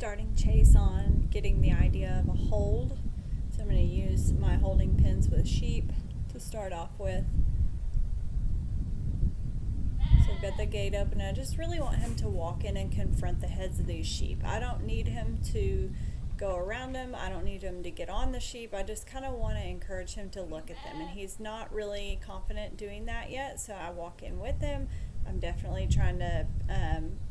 starting Chase on getting the idea of a hold. So I'm going to use my holding pins with sheep to start off with. So I've got the gate open. I just really want him to walk in and confront the heads of these sheep. I don't need him to go around them. I don't need him to get on the sheep. I just kind of want to encourage him to look at them. And he's not really confident doing that yet, so I walk in with him. I'm definitely trying to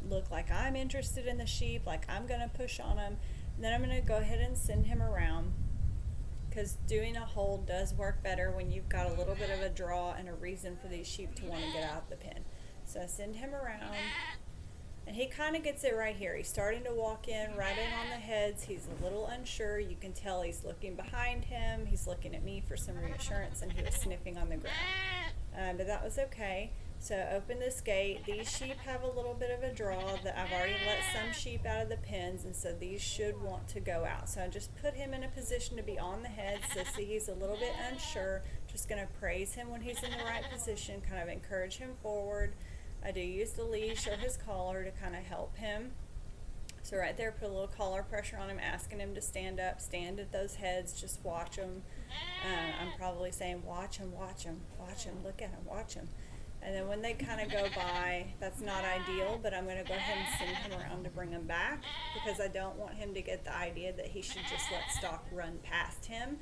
look like I'm interested in the sheep, like I'm going to push on him. And then I'm going to go ahead and send him around, because doing a hold does work better when you've got a little bit of a draw and a reason for these sheep to want to get out of the pen. So I send him around, and he kind of gets it right here. He's starting to walk in, right in on the heads. He's a little unsure. You can tell he's looking behind him. He's looking at me for some reassurance, and he was sniffing on the ground. But that was okay. So open this gate. These sheep have a little bit of a draw. That I've already let some sheep out of the pens, and so these should want to go out. So I just put him in a position to be on the head. So see, he's a little bit unsure. Just going to praise him when he's in the right position, kind of encourage him forward. I do use the leash or his collar to kind of help him. So right there, put a little collar pressure on him, asking him to stand up, stand at those heads, just watch him. I'm probably saying, watch him, watch him, watch him, look at him, watch him. And then when they kind of go by, that's not ideal, but I'm going to go ahead and send him around to bring him back, because I don't want him to get the idea that he should just let stock run past him.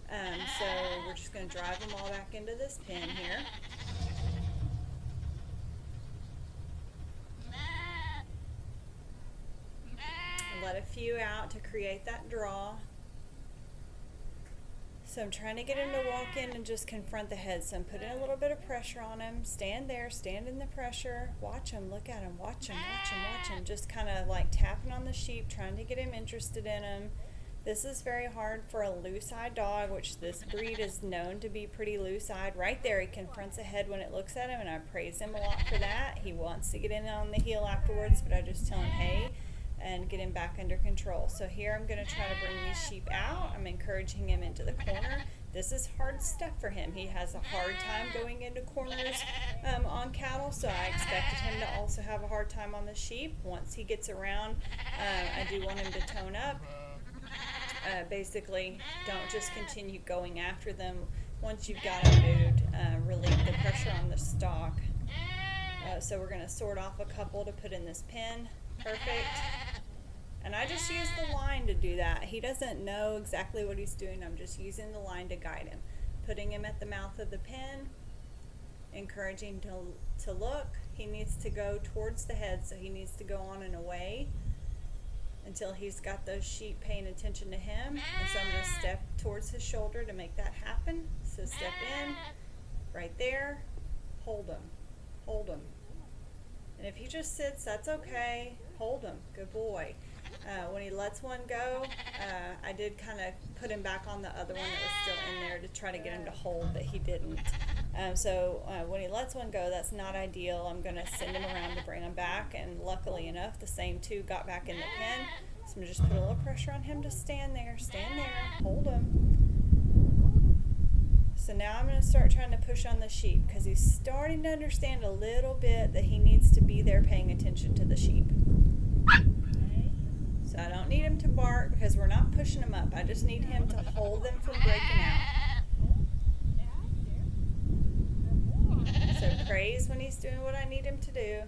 So we're just going to drive them all back into this pen here. Let a few out to create that draw. So I'm trying to get him to walk in and just confront the head. So I'm putting a little bit of pressure on him. Stand there, stand in the pressure. Watch him, look at him, watch him, watch him, watch him. Just kind of like tapping on the sheep, trying to get him interested in him. This is very hard for a loose-eyed dog, which this breed is known to be pretty loose-eyed. Right there, he confronts a head when it looks at him, and I praise him a lot for that. He wants to get in on the heel afterwards, but I just tell him, hey, and get him back under control. So here I'm going to try to bring these sheep out. I'm encouraging him into the corner. This is hard stuff for him. He has a hard time going into corners on cattle, so I expected him to also have a hard time on the sheep. Once he gets around, I do want him to tone up. Basically, don't just continue going after them. Once you've got them moved, relieve the pressure on the stock. So we're going to sort off a couple to put in this pen. Perfect. And I just use the line to do that. He doesn't know exactly what he's doing. I'm just using the line to guide him. Putting him at the mouth of the pen, encouraging to look. He needs to go towards the head, so he needs to go on and away until he's got those sheep paying attention to him. And so I'm going to step towards his shoulder to make that happen. So step in, right there, hold him, hold him. And if he just sits, that's okay. Hold him. Good boy. When he lets one go, I did kind of put him back on the other one that was still in there to try to get him to hold, but he didn't. So when he lets one go, that's not ideal. I'm going to send him around to bring him back, and luckily enough, the same two got back in the pen. So I'm going to just put a little pressure on him to stand there, hold him. So now I'm going to start trying to push on the sheep, because he's starting to understand a little bit that he needs to be there paying attention to the sheep. So I don't need him to bark, because we're not pushing him up. I just need him to hold them from breaking out. So praise when he's doing what I need him to do.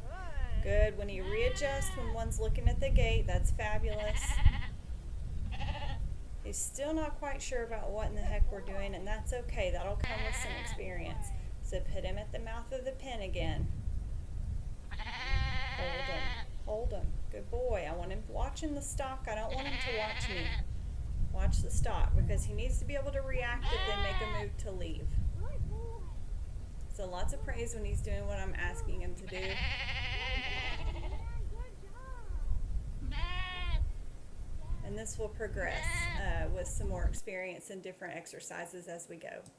Good. When he readjusts when one's looking at the gate, that's fabulous. He's still not quite sure about what in the heck we're doing, and that's okay. That'll come with some experience. So put him at the mouth of the pen again. Hold him. Hold him. Good boy. I want him watching the stock. I don't want him to watch me. Watch the stock, because he needs to be able to react if they make a move to leave. So lots of praise when he's doing what I'm asking him to do. And this will progress with some more experience and different exercises as we go.